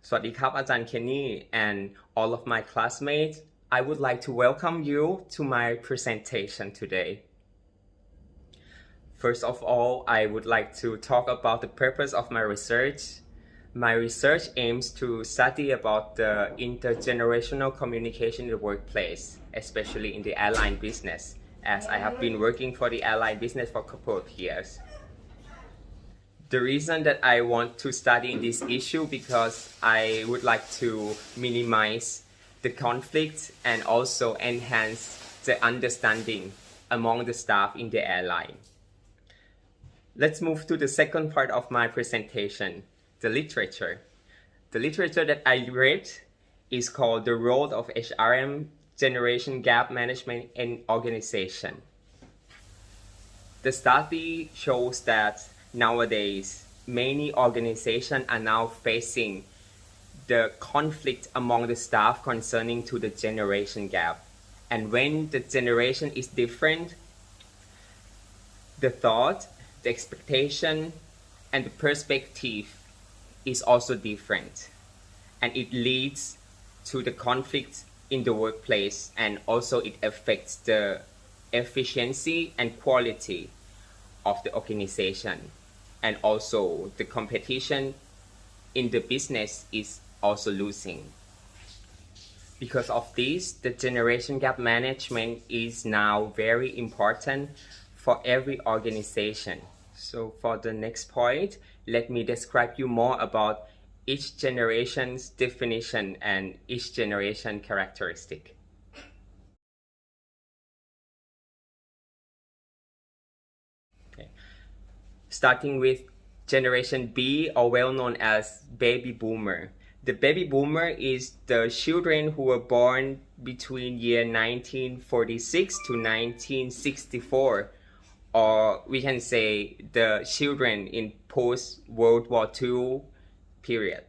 สวัสดีครับอาจารย์เคนนี่ and all of my classmates. I would like to welcome you to my presentation today. First of all, I would like to talk about the purpose of my research. My research aims to study about the intergenerational communication in the workplace, especially in the airline business, as I have been working for the airline business for a couple of years. The reason that I want to study this issue because I would like to minimize the conflict and also enhance the understanding among the staff in the airline. Let's move to the second part of my presentation, the literature. The literature that I read is called The Role of HRM Generation Gap Management in Organization. The study shows that nowadays many organizations are now facing the conflict among the staff concerning to the generation gap. And when the generation is different, the thought, the expectation, and the perspective is also different. And it leads to the conflict in the workplace, and also it affects the efficiency and quality of the organization, and also the competition in the business is also losing. Because of this, the generation gap management is now very important for every organization. So for the next point, let me describe you more about each generation's definition and each generation characteristic. Okay. Starting with Generation B, or well known as baby boomer. The baby boomer is the children who were born between year 1946 to 1964, or we can say the children in post-World War II period.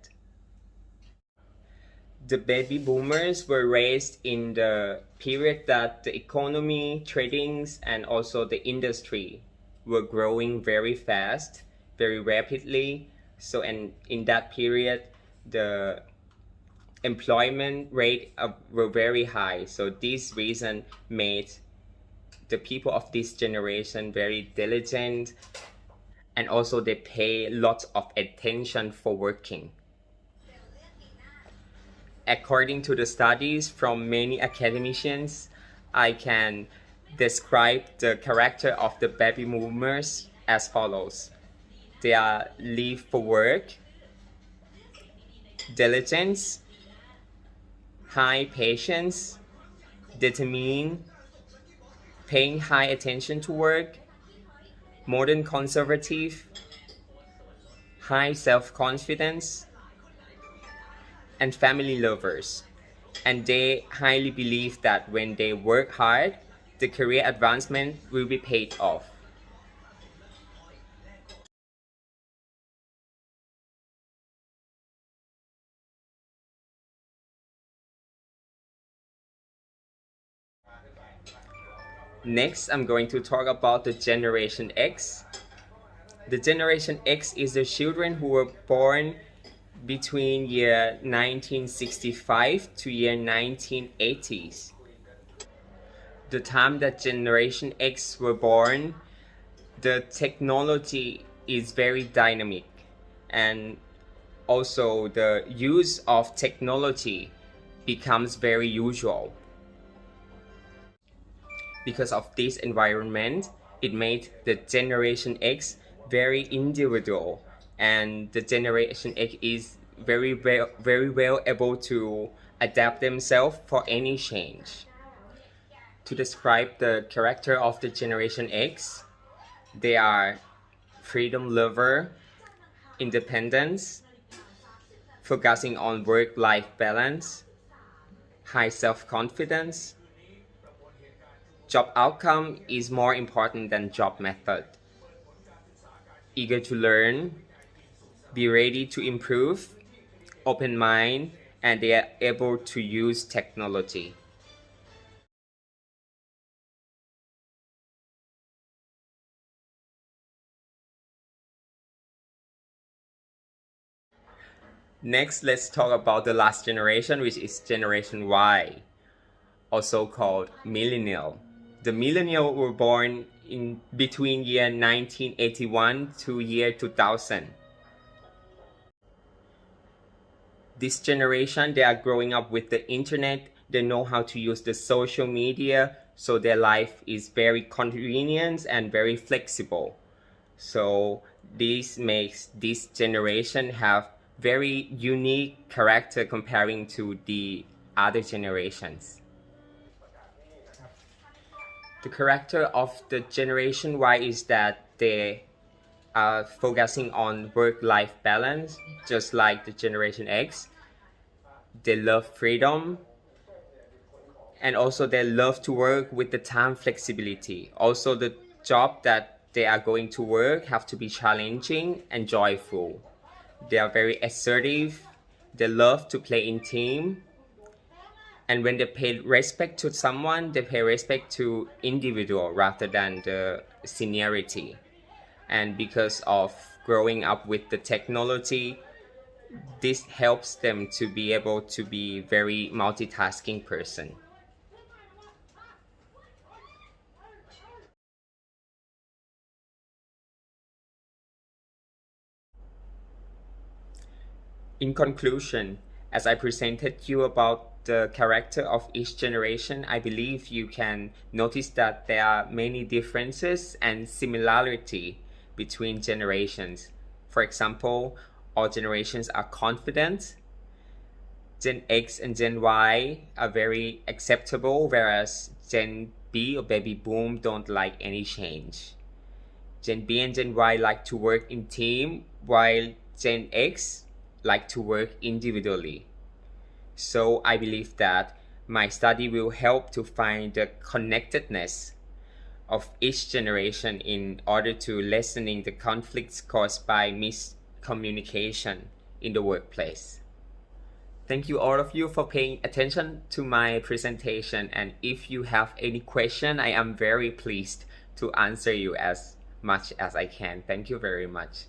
The baby boomers were raised in the period that the economy, tradings, and also the industry were growing very fast, very rapidly. So, and in that period, the employment rate were very high. So this reason made the people of this generation very diligent, and also they pay lots of attention for working. According to the studies from many academicians, I can describe the character of the baby boomers as follows. They are live for work, diligence, high patience, determined, paying high attention to work, modern conservative, high self-confidence, and family lovers. And they highly believe that when they work hard, the career advancement will be paid off. Next, I'm going to talk about the Generation X. The Generation X is the children who were born between year 1965 to year 1980s. The time that Generation X were born, the technology is very dynamic, and also the use of technology becomes very usual. Because of this environment, it made the Generation X very individual, and the Generation X is very well able to adapt themselves for any change. To describe the character of the Generation X, they are freedom lover, independence, focusing on work-life balance, high self-confidence. Job outcome is more important than job method. Eager to learn, be ready to improve, open mind, and they are able to use technology. Next, let's talk about the last generation, which is Generation Y, also called millennial. The millennial were born in between year 1981 to year 2000. This generation, they are growing up with the internet. They know how to use the social media, so their life is very convenient and very flexible. So this makes this generation have very unique character comparing to the other generations. The character of the Generation Y is that they are focusing on work-life balance, just like the Generation X. They love freedom, and also they love to work with the time flexibility. Also, the job that they are going to work have to be challenging and joyful. They are very assertive. They love to play in team. And when they pay respect to someone, they pay respect to individual rather than the seniority. And because of growing up with the technology, this helps them to be able to be very multitasking person. In conclusion, as I presented you about the character of each generation, I believe you can notice that there are many differences and similarity between generations. For example, all generations are confident. Gen X and Gen Y are very acceptable, whereas Gen B or baby boom don't like any change. Gen B and Gen Y like to work in team, while Gen X like to work individually. So I believe that my study will help to find the connectedness of each generation in order to lessening the conflicts caused by miscommunication in the workplace. Thank you all of you for paying attention to my presentation, and if you have any question, I am very pleased to answer you as much as I can. Thank you very much.